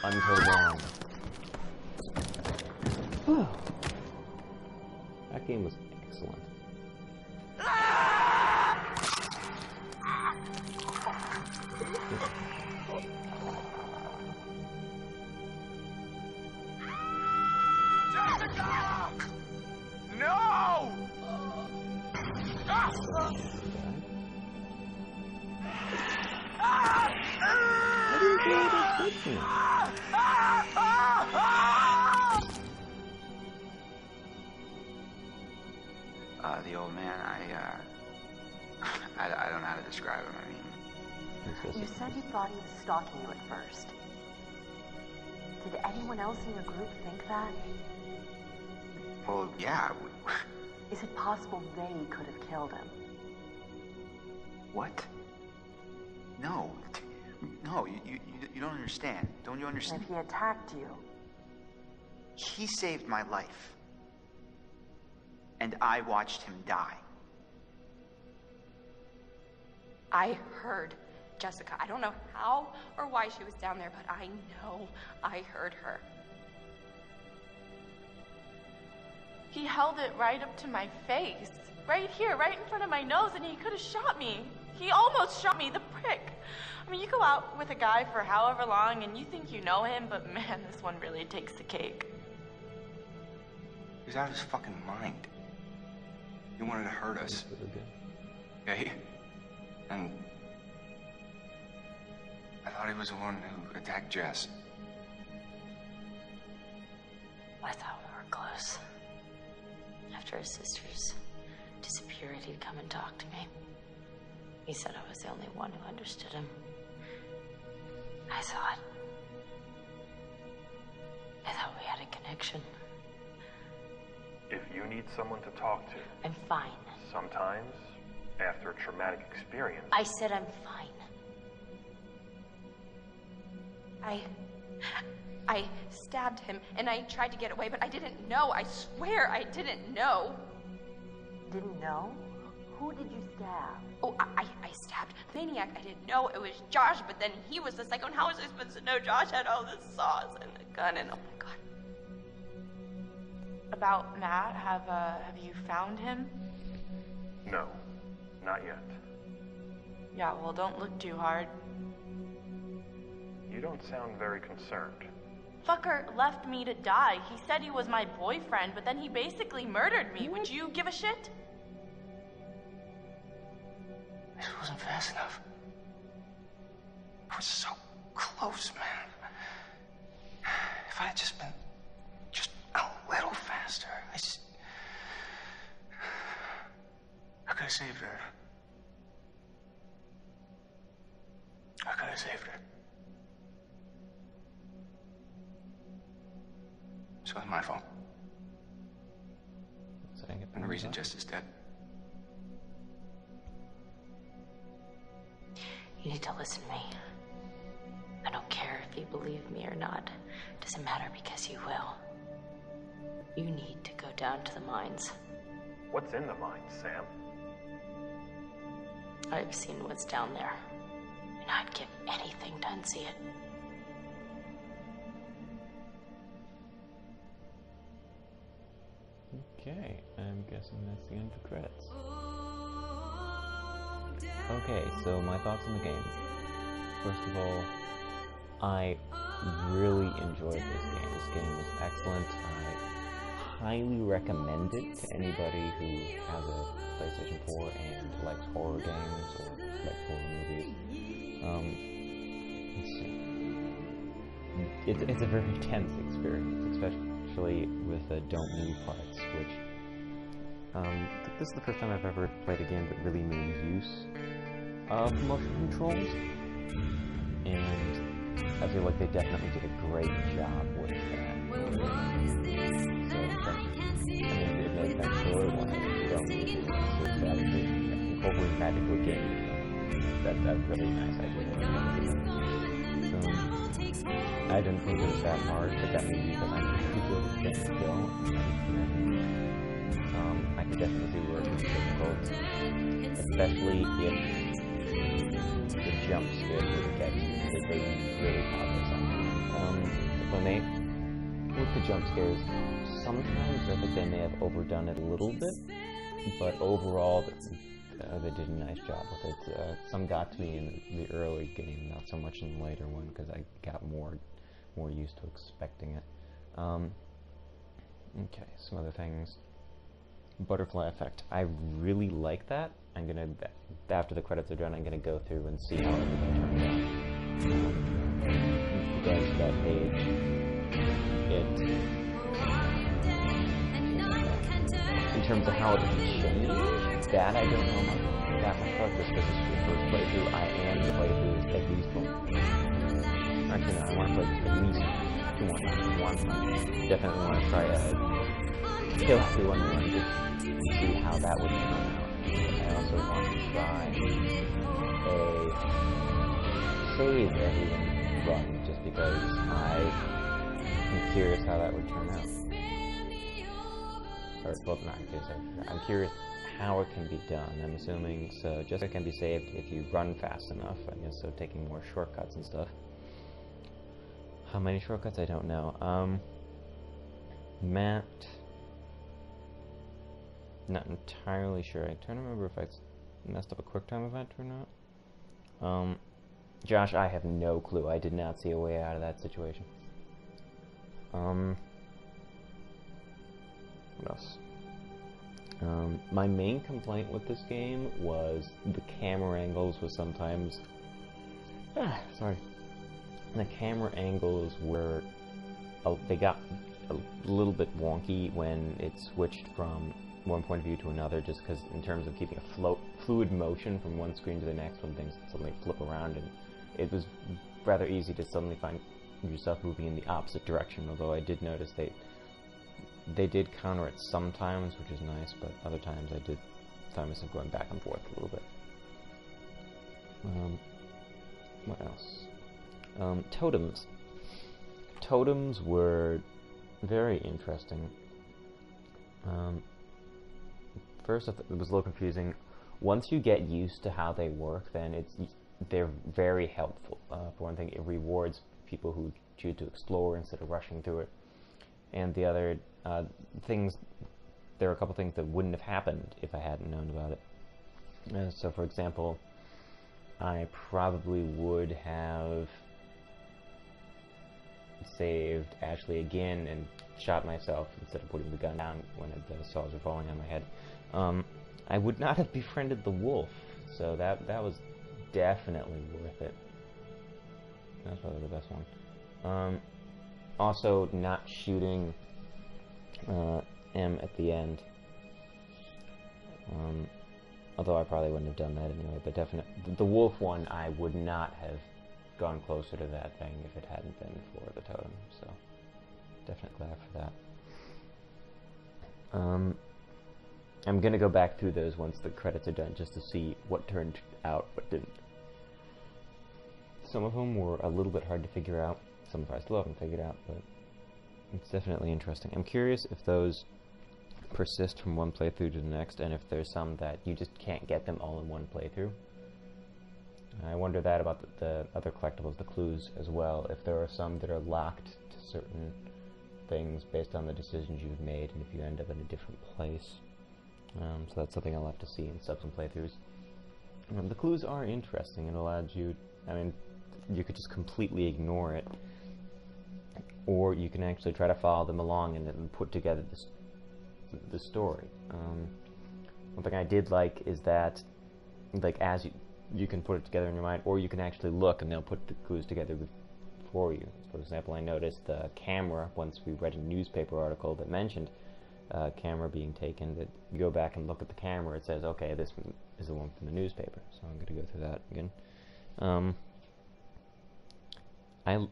until dawn. Whew. That game was excellent. Jessica! No! What are you doing to touch me? The old man, I don't know how to describe him. I mean, you said you thought he was stalking you at first. Did anyone else in your group think that? well, yeah. Is it possible they could have killed him? What? No. No, you don't understand. Don't you understand? And if he attacked you? He saved my life. And I watched him die. I heard Jessica. I don't know how or why she was down there, but I know I heard her. He held it right up to my face. Right here, right in front of my nose, and he could have shot me. He almost shot me, the prick. I mean, you go out with a guy for however long, and you think you know him, but man, this one really takes the cake. He was out of his fucking mind. He wanted to hurt us. Okay? And I thought he was the one who attacked Jess. I thought we were close. After his sisters disappeared, he'd come and talk to me. He said I was the only one who understood him. I thought we had a connection. If you need someone to talk to, I'm fine. sometimes, after a traumatic experience, I said I'm fine. I stabbed him, and I tried to get away, but I didn't know. I swear I didn't know. Didn't know? Who did you stab? Oh, I stabbed the maniac. I didn't know it was Josh, but then he was the psycho, and how was I supposed to know Josh had all this sauce and the gun, and oh my god. About Matt, have you found him? no, not yet. Yeah, well, don't look too hard. You don't sound very concerned. Fucker left me to die. He said he was my boyfriend, but then he basically murdered me. Would you give a shit? This wasn't fast enough. I was so close, man. If I had just been just a little faster, I could have saved her. I could have saved her. So it's my fault. And the reason Jess is dead. You need to listen to me. I don't care if you believe me or not. It doesn't matter because you will. You need to go down to the mines. What's in the mines, Sam? I've seen what's down there, and I'd give anything to unsee it. Okay, I'm guessing that's the end of the credits. Okay, so my thoughts on the game. First of all, I really enjoyed this game. This game was excellent. I highly recommend it to anybody who has a PlayStation 4 and likes horror games or likes horror movies. It's a very tense experience, especially with the don't move parts, which this is the first time I've ever played a game that really made use of motion controls, and I feel like they definitely did a great job with that. It makes sense story-wise. You don't need to obviously incorporate that into a game. That's really nice idea. I didn't think it was that hard, but that may be because I'm pretty good at staying still. I can definitely see where it's difficult, especially if the jump scares really get you, because they really cause us on When they, with the jump scares, sometimes I think they may have overdone it a little bit, but overall, they did a nice job with it. Some got to me in the early game, not so much in the later one, because I got more used to expecting it. Okay, some other things. Butterfly effect. I really like that. I'm gonna, after the credits are done, I'm gonna go through and see how everything turns out. Regards to that page, in terms of how it changed, that I don't know that much about, just because it's the first playthrough. I am the playthrough at least one. Actually, no, I want to play this at least 2 more times. One. Definitely want to try kill everyone and just see how that would turn out. I also want to try a save everyone run, just because I am curious how that would turn out. Or, well, not curious, I'm curious how it can be done. I'm assuming, so just it can be saved if you run fast enough, I guess, so taking more shortcuts and stuff. How many shortcuts? I don't know. Matt... Not entirely sure. I'm trying to remember if I messed up a QuickTime event or not. Josh, I have no clue. I did not see a way out of that situation. What else? My main complaint with this game was the camera angles was sometimes... sorry. The camera angles were... they got a little bit wonky when it switched from one point of view to another, just because in terms of keeping a fluid motion from one screen to the next when things suddenly flip around, and it was rather easy to suddenly find yourself moving in the opposite direction, although I did notice they did counter it sometimes, which is nice, but other times I did find myself going back and forth a little bit. What else? Totems. Totems were very interesting. First, it was a little confusing. Once you get used to how they work, then they're very helpful. For one thing, it rewards people who choose to explore instead of rushing through it. And the other things, there are a couple things that wouldn't have happened if I hadn't known about it. So, for example, I probably would have saved Ashley again and shot myself instead of putting the gun down when the saws were falling on my head. I would not have befriended the wolf, so that was definitely worth it. That's probably the best one. Also, not shooting M at the end. Although I probably wouldn't have done that anyway, but definitely the wolf one, I would not have gone closer to that thing if it hadn't been for the totem, so definitely glad for that. I'm gonna go back through those once the credits are done, just to see what turned out, what didn't. Some of them were a little bit hard to figure out, some I still haven't figured out, but it's definitely interesting. I'm curious if those persist from one playthrough to the next, and if there's some that you just can't get them all in one playthrough. I wonder that about the other collectibles, the clues, as well, if there are some that are locked to certain things based on the decisions you've made, and if you end up in a different place. So that's something I'll have to see in subsequent playthroughs. The clues are interesting. It allows you, I mean, you could just completely ignore it, or you can actually try to follow them along and then put together the story. One thing I did like is that, like, as you can put it together in your mind, or you can actually look and they'll put the clues together for you. For example, I noticed the camera, once we read a newspaper article that mentioned camera being taken, that you go back and look at the camera, it says, okay, this is the one from the newspaper, so I'm going to go through that again.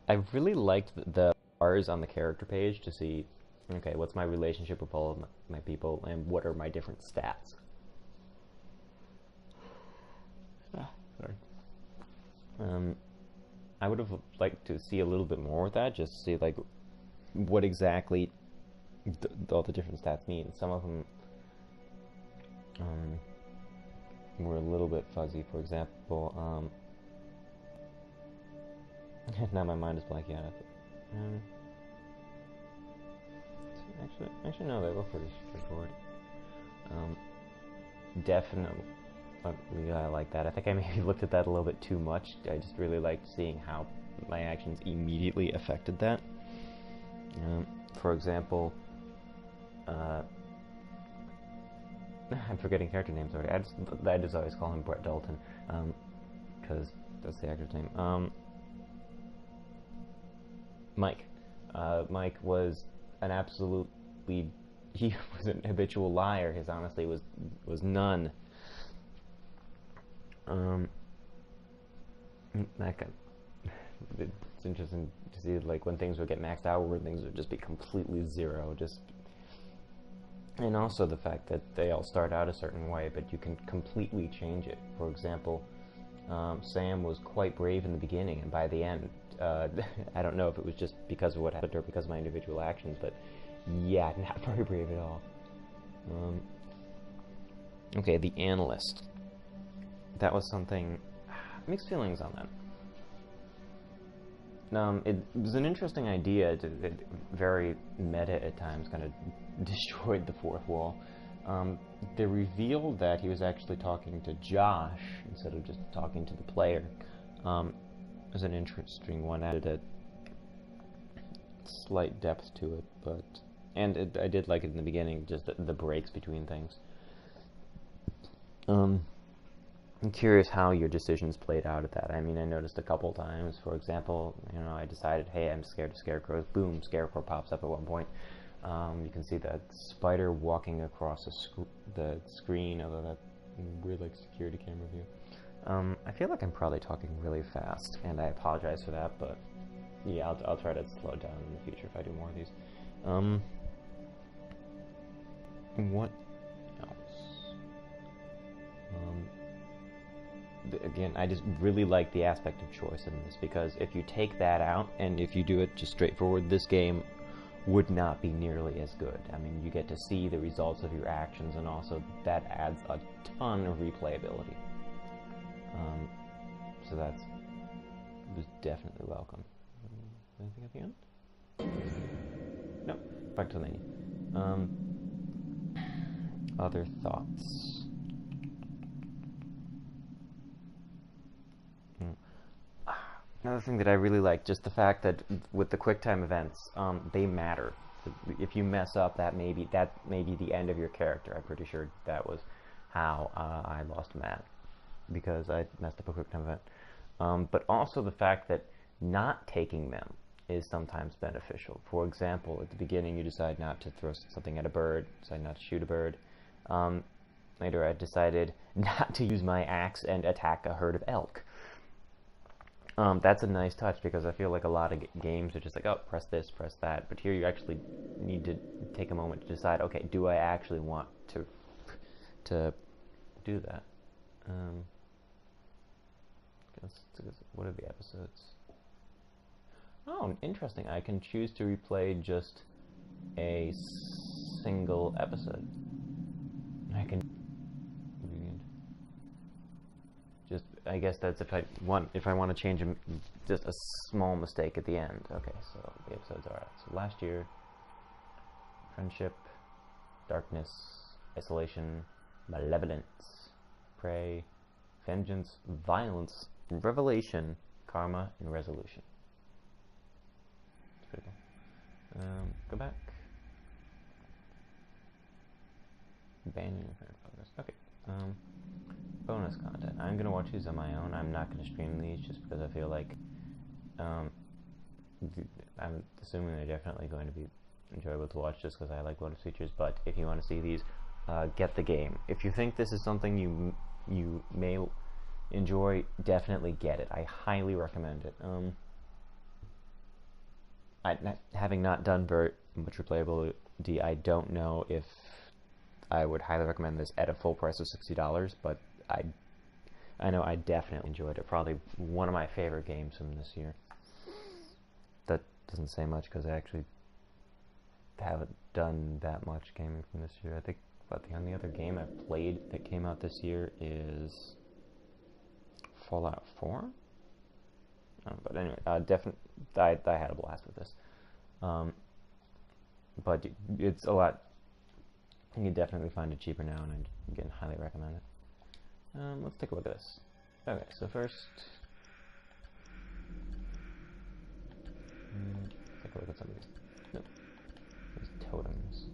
I really liked the bars on the character page to see, okay, what's my relationship with all of my people, and what are my different stats. Sorry. I would have liked to see a little bit more with that, just to see, like, what exactly all the different stats mean. Some of them were a little bit fuzzy. For example, now my mind is blanking on it. Actually, no, they were pretty straightforward. Definitely, I like that. I think I maybe looked at that a little bit too much. I just really liked seeing how my actions immediately affected that. For example, I'm forgetting character names already. I just always call him Brett Dalton, because that's the actor's name. Mike. Mike was an absolutely... He was an habitual liar. His honesty was none. It's interesting to see, like, when things would get maxed out, where things would just be completely zero. And also the fact that they all start out a certain way, but you can completely change it. For example, Sam was quite brave in the beginning, and by the end, I don't know if it was just because of what happened or because of my individual actions, but yeah, not very brave at all. Okay, the analyst. That was something... Mixed feelings on that. It was an interesting idea. It very meta at times, kind of destroyed the fourth wall. They revealed that he was actually talking to Josh instead of just talking to the player. It was an interesting one. Added a slight depth to it, but I did like it in the beginning, just the breaks between things. I'm curious how your decisions played out at that. I mean, I noticed a couple times, for example, I decided, hey, I'm scared of scarecrows. Boom, scarecrow pops up at one point. You can see that spider walking across the screen of that weird, like, security camera view. I feel like I'm probably talking really fast, and I apologize for that, but yeah, I'll try to slow down in the future if I do more of these. What else? Again, I just really like the aspect of choice in this, because if you take that out and if you do it just straightforward, this game would not be nearly as good. I mean, you get to see the results of your actions, and also that adds a ton of replayability. So that was definitely welcome. Anything at the end? No, back to Laney. Other thoughts? Another thing that I really like, just the fact that with the QuickTime events, they matter. If you mess up, that may be the end of your character. I'm pretty sure that was how I lost Matt, because I messed up a QuickTime event. But also the fact that not taking them is sometimes beneficial. For example, at the beginning you decide not to throw something at a bird, decide not to shoot a bird. Later I decided not to use my axe and attack a herd of elk. That's a nice touch, because I feel like a lot of games are just like, oh, press this, press that. But here you actually need to take a moment to decide, okay, do I actually want to do that? What are the episodes? Oh, interesting. I can choose to replay just a single episode. I can... I guess that's if I want to change just a small mistake at the end. Okay, so the episodes are out. So last year, friendship, darkness, isolation, malevolence, prey, vengeance, violence, revelation, karma, and resolution. That's pretty cool. Go back. Abandoning your current progress. Okay. Bonus content. I'm going to watch these on my own. I'm not going to stream these just because I feel like I'm assuming they're definitely going to be enjoyable to watch just because I like bonus features. But if you want to see these, get the game. If you think this is something you may enjoy, definitely get it. I highly recommend it. Having not done very much replayability, I don't know if I would highly recommend this at a full price of $60, but I know I definitely enjoyed it. Probably one of my favorite games from this year. That doesn't say much because I actually haven't done that much gaming from this year. I think about the only other game I've played that came out this year is Fallout 4? But anyway, definitely, I had a blast with this. But it's a lot. You can definitely find it cheaper now, and I again highly recommend it. Let's take a look at this. Okay, so first, take a look at some of these. Nope. These totems.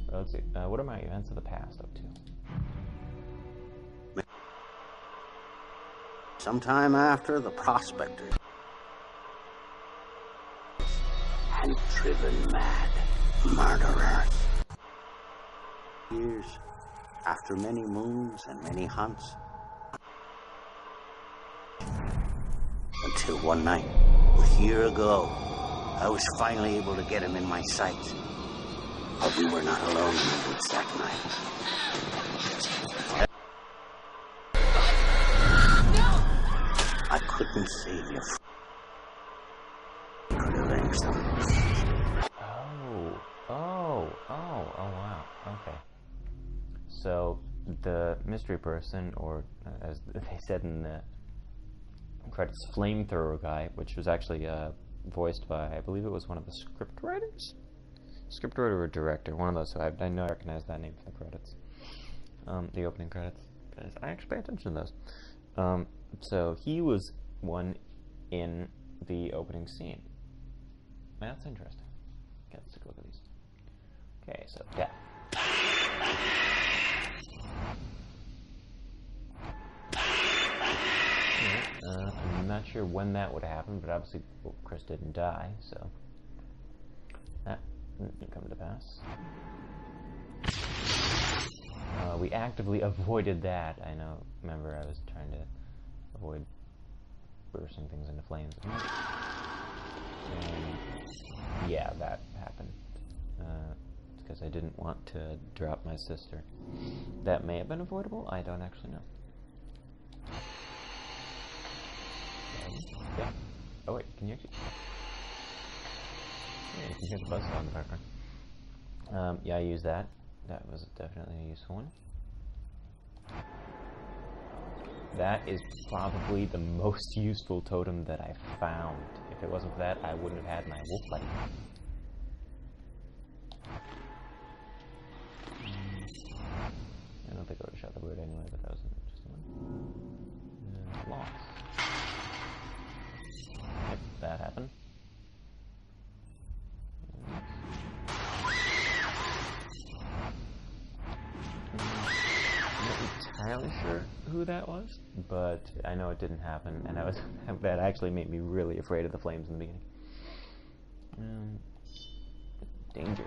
Well, let's see. What are my events of the past up to? Sometime after the prospector and driven mad murderer. Years after many moons and many hunts, until one night, a year ago, I was finally able to get him in my sights. But we were not alone in the woods that night. I couldn't save you. Could avenge them. Oh, wow. Okay. So, the mystery person, or as they said in the credits, flamethrower guy, which was actually voiced by, I believe it was one of the script writers? Script writer or director, one of those. So I know I recognize that name from the credits. The opening credits. Because I actually pay attention to those. So, he was one in the opening scene. That's interesting. Okay, let's take a look at these. Okay, so, yeah. I'm not sure when that would happen, but obviously Chris didn't die, so that didn't come to pass. We actively avoided that. I know, remember I was trying to avoid bursting things into flames. And yeah, that happened. Because I didn't want to drop my sister. That may have been avoidable, I don't actually know. Yeah. Oh wait, can you actually... Yeah, you can hear the buzzsaw in the background. Yeah, I used that. That was definitely a useful one. That is probably the most useful totem that I found. If it wasn't for that, I wouldn't have had my wolf fight. I don't think I would have shot the bird anyway, but that was an interesting one. Lost. Yep, that happened. I'm not entirely sure who that was, but I know it didn't happen, and that actually made me really afraid of the flames in the beginning. Danger.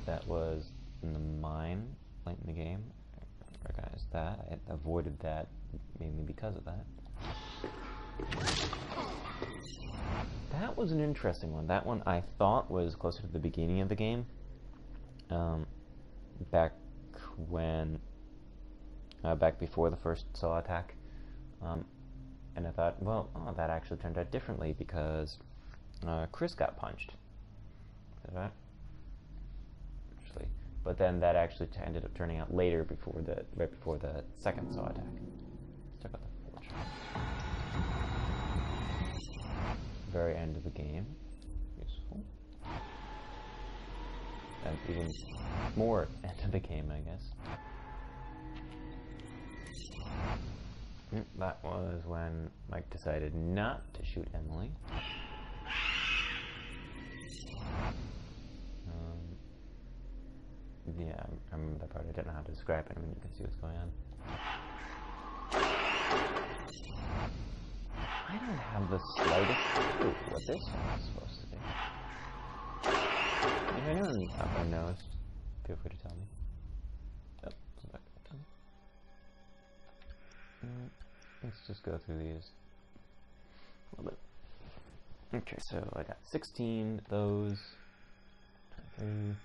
That was in the mine, late in the game. I recognized that. I avoided that mainly because of that. That was an interesting one. That one I thought was closer to the beginning of the game. Back when... back before the first Saw attack. And I thought, well, that actually turned out differently because Chris got punched. Is that? Actually. But then that actually ended up turning out later, right before the second Saw attack. Let's talk about the fortune. Very end of the game. Useful. And even more end of the game, I guess. That was when Mike decided not to shoot Emily. Yeah, I remember that part. I don't know how to describe it. I mean, you can see what's going on. I don't have the slightest clue what this one is supposed to be. If anyone out there knows, feel free to tell me. Oh, back up. Let's just go through these a little bit. Okay, so I got 16 those, 23,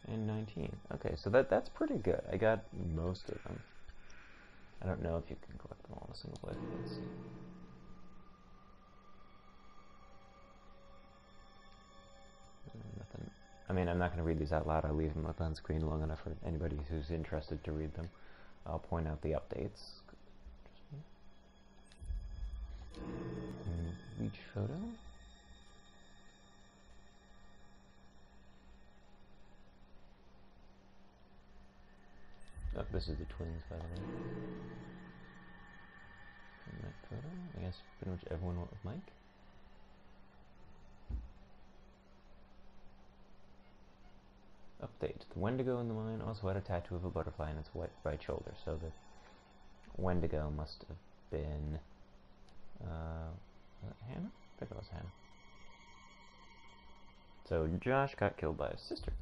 and 19. Okay, so that's pretty good. I got most of them. I don't know if you can collect them all in a single place. Let's see. Nothing. I mean, I'm not going to read these out loud. I'll leave them up on screen long enough for anybody who's interested to read them. I'll point out the updates. Each photo. Oh, this is the twins, by the way. And that photo. I guess pretty much everyone went with Mike. Update. The Wendigo in the mine also had a tattoo of a butterfly on its right shoulder, so the Wendigo must have been was it Hannah? I think it was Hannah. So Josh got killed by his sister.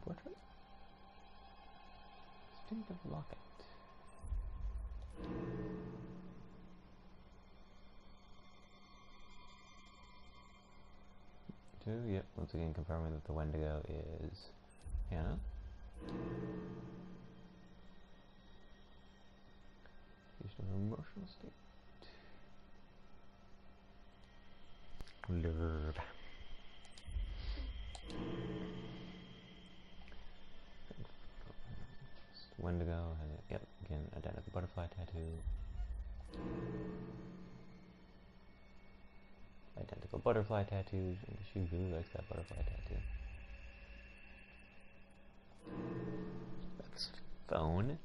Portrait? State of Locket. Two, yep, once again confirming that the Wendigo is Hannah. Use of emotional state. Blurb. Wendigo has, yep, again, identical butterfly tattoo. Identical butterfly tattoos, and she really likes that butterfly tattoo. That's phone.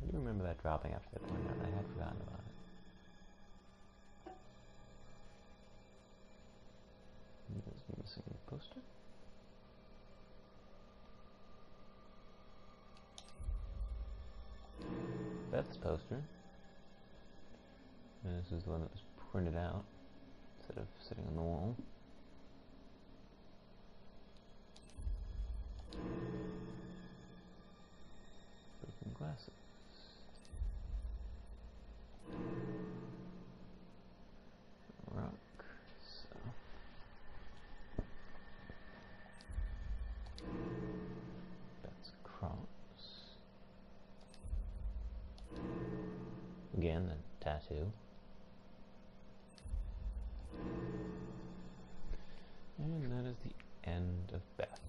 I do remember that dropping after that point out. I had forgotten about it. There's the missing poster. Beth's poster. And this is the one that was printed out instead of sitting on the wall. Broken glasses. Rock. So. That's cross. Again, the tattoo. And that is the end of Beth.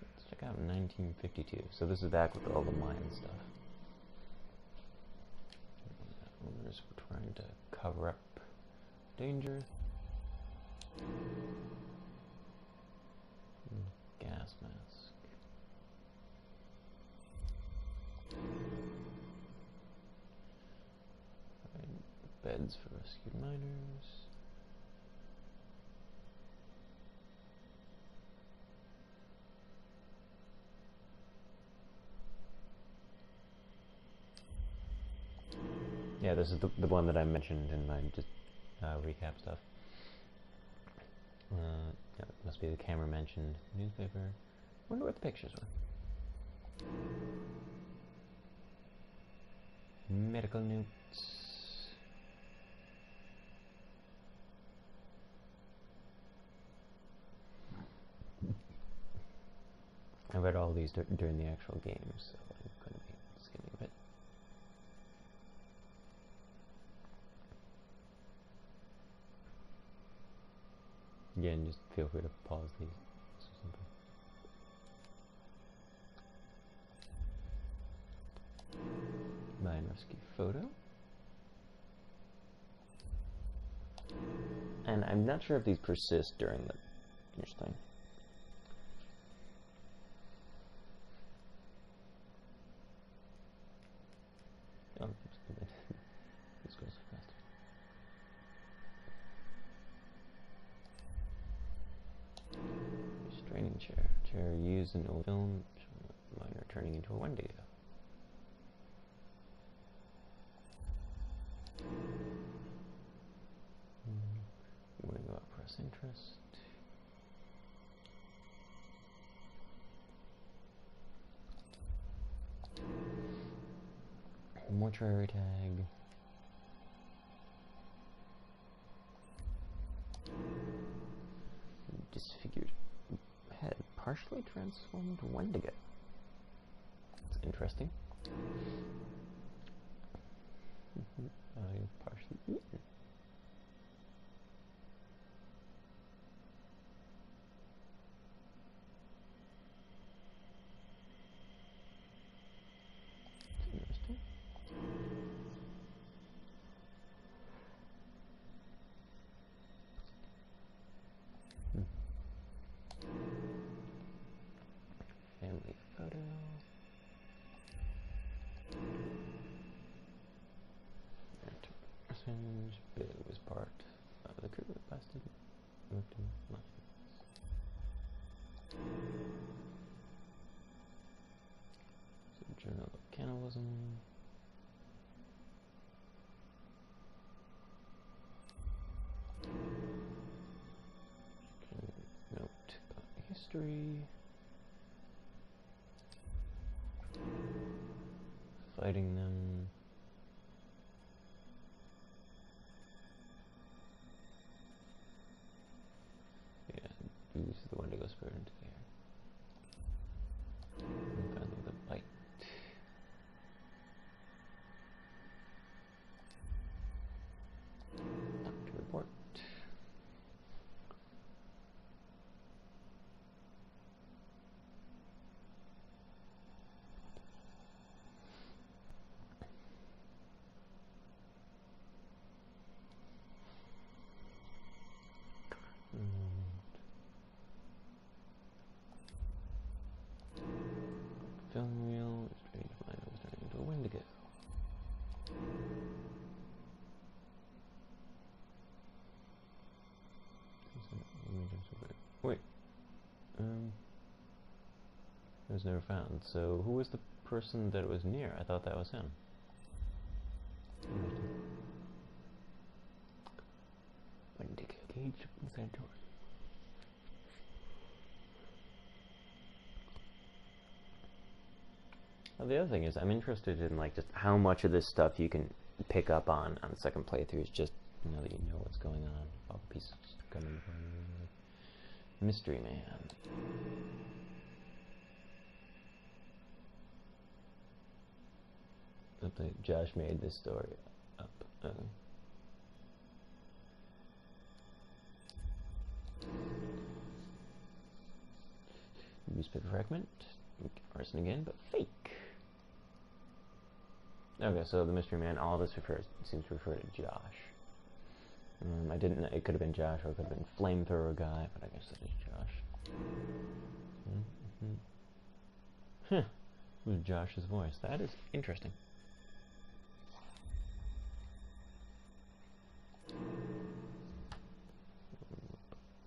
Let's check out 1952. So this is back with all the Mayan stuff. Owners were trying to cover up danger. Gas mask. Beds for rescued miners. Yeah, this is the one that I mentioned in my just recap stuff. Yeah, it must be the camera mentioned. Newspaper. Wonder what the pictures were. Medical notes. I read all these during the actual game, so I'm going to be skimming a bit. Again, just feel free to pause these or something. Mine rescue photo. And I'm not sure if these persist during the finish thing. Oh, this goes fast. Restraining chair. Chair used in old film. Miner turning into a Wendigo. Warning about press interest. Mortuary tag. Disfigured head. Partially transformed Wendigo. That's interesting. Partially eaten. realism. Note history. Fighting them. Yeah, use the Wendigo spirit into the air. And finally the bite. Doctor report. Film reel, strange mind was turning into a Wendigo. Wait. It was never found. So who was the person that it was near? I thought that was him. Wendigo cage inside door. Well, the other thing is, I'm interested in like just how much of this stuff you can pick up on the second playthrough. Is just now that you know what's going on, all the pieces come into play. Mystery Man. Josh made this story up. Newspaper fragment. Arson again, but fake. Okay, so the Mystery Man, all this seems to refer to Josh. I didn't know, it could have been Josh or it could have been Flamethrower Guy, but I guess that is Josh. Huh. It was Josh's voice. That is interesting.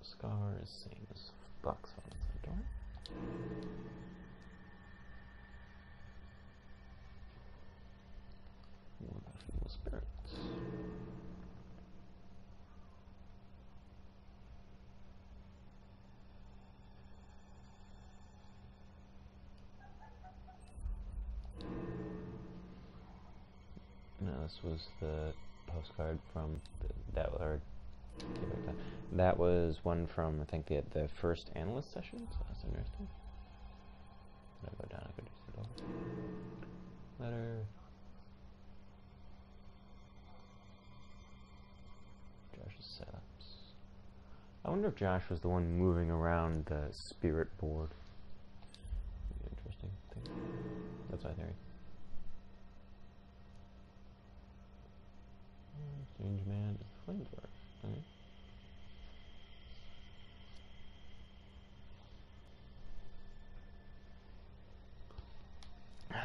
Scar is same as box on the door. More evil spirits. Now this was the postcard from that was one from I think the first analyst session. So that's interesting. Did I go down? I could just do it all. Letter. Josh's setups. I wonder if Josh was the one moving around the spirit board. Interesting thing. That's my theory. Strange Man is the flamethrower. Okay.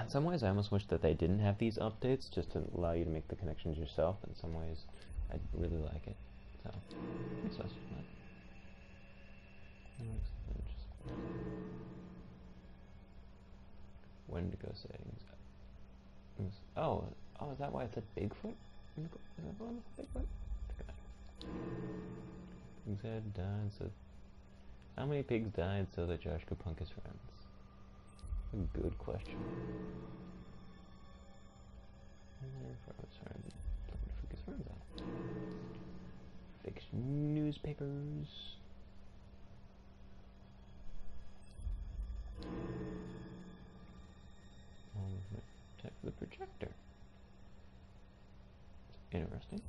In some ways, I almost wish that they didn't have these updates, just to allow you to make the connections yourself. In some ways, I really like it. So, makes us fun. Wendigo settings. Oh, is that why it said Bigfoot? Is that the one with Bigfoot? Pigs had died so... How many pigs died so that Josh could punk his friends? A good question. Fake newspapers. Check the projector. Interesting.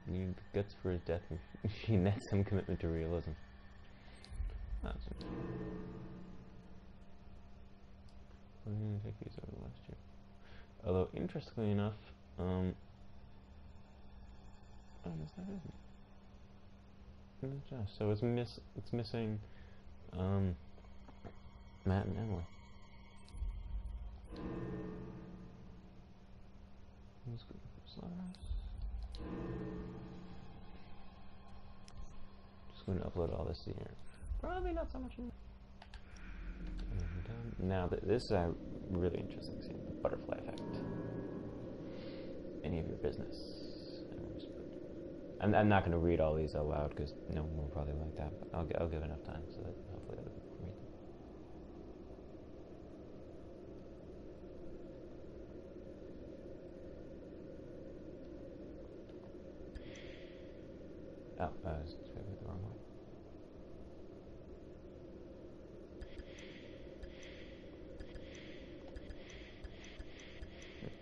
Needed the guts for his death machine. That's some commitment to realism. That's interesting. We're going to take these over the last year. Although, interestingly enough, oh, that isn't. It's Josh. So it's missing, Matt and Emily. Let's go just going to upload all this here. Probably not so much. Now, this is a really interesting scene, the butterfly effect. Any of your business. I'm not going to read all these out loud because no one will probably like that, but I'll give enough time so that hopefully other people can read them. Oh, I was maybe the wrong way.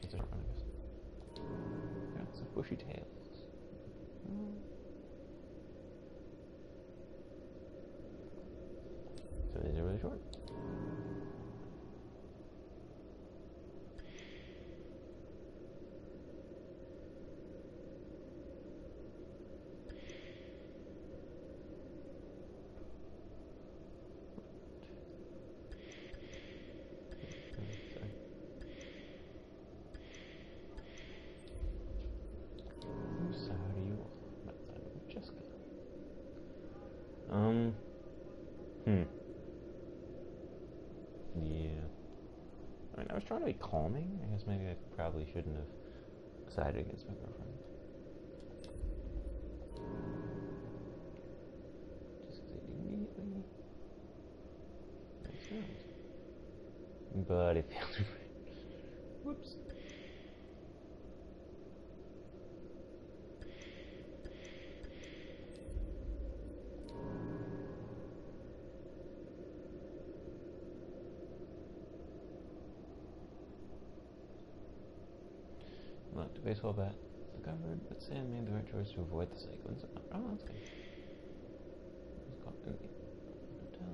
It's in front of us. Got some bushy tails. So these are really short. Yeah. I mean, I was trying to be calming. I guess maybe I probably shouldn't have sided against my girlfriend. Just because it immediately makes sense. But it feels right. Whoops. Look, the baseball bat. The covered, but Sam made the right choice to avoid the cyclones. Oh, that's good. It was caught in the hotel.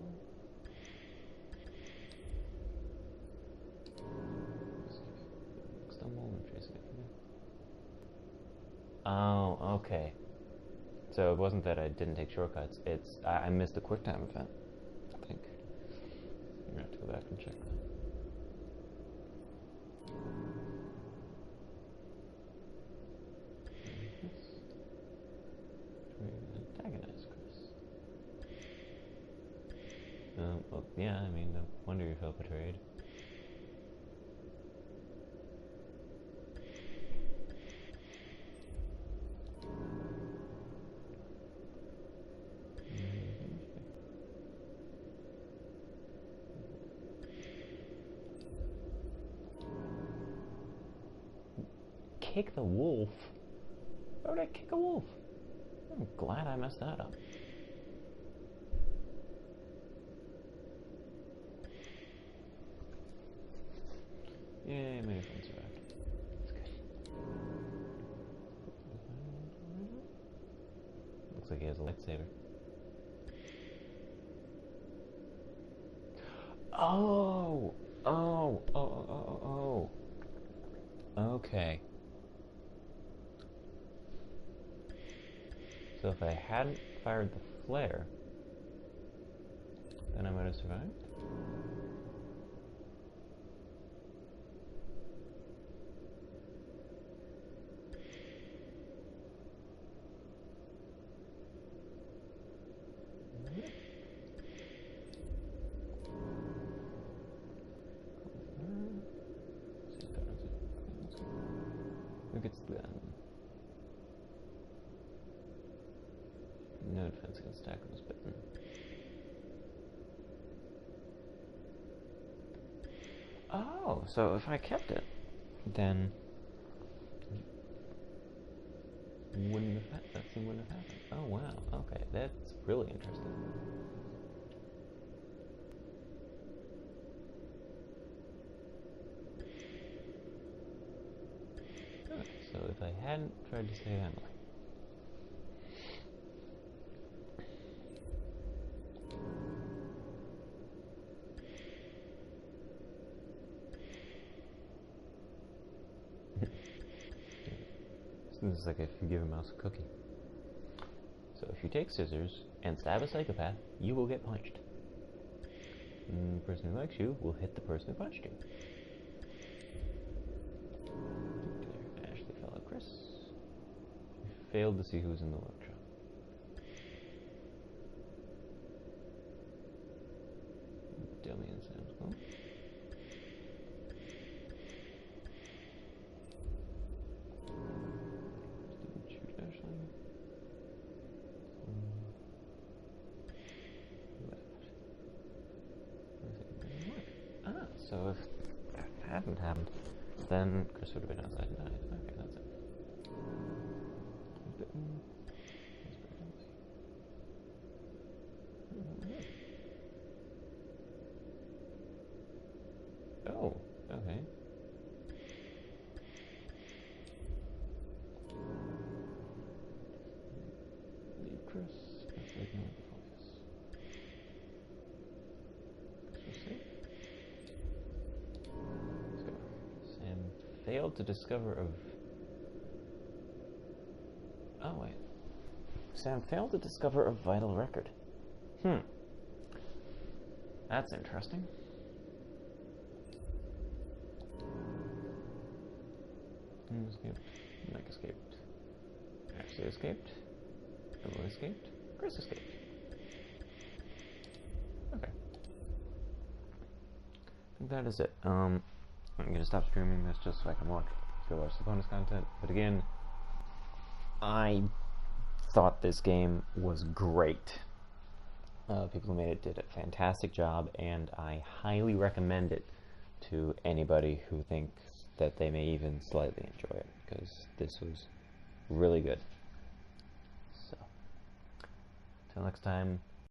Stumble and chase it. Oh, okay. So it wasn't that I didn't take shortcuts. It's I missed the quick time event. I think. I'm gonna have to go back and check that. Antagonize Chris. Well, yeah, I mean, no wonder you felt betrayed. Kick the wolf? Why would I kick a wolf? I'm glad I messed that up. Yay, my new friend survived. That's good. Looks like he has a lightsaber. Oh! Oh! Oh, oh, oh, oh. Okay. So if I hadn't fired the flare, then I might have survived? Who gets the gun? No defense against attack was bitten. Oh, so if I kept it, then that thing wouldn't have happened. Oh wow, okay, that's really interesting. Okay, so if I hadn't tried to save Emily, this is like if you give a mouse a cookie. So if you take scissors and stab a psychopath, you will get punched. And the person who likes you will hit the person who punched you. Ashley fell out. Chris. You failed to see who's in the workshop. Dummy and Sam's So if that hadn't happened, then Chris would have been outside and died. Okay, that's it. Bitten. Oh, okay. Leave Chris. Let's ignore the focus. Chris was safe. Let's go. Sam failed to discover a... Oh, wait. Sam failed to discover a vital record. That's interesting. Escaped. Mike escaped. Ashley escaped. Emily escaped. Chris escaped. Okay. I think that is it. I'm gonna stop streaming this just so I can watch the bonus content. But again, I thought this game was great. People who made it did a fantastic job, and I highly recommend it to anybody who thinks that they may even slightly enjoy it, because this was really good. So, until next time,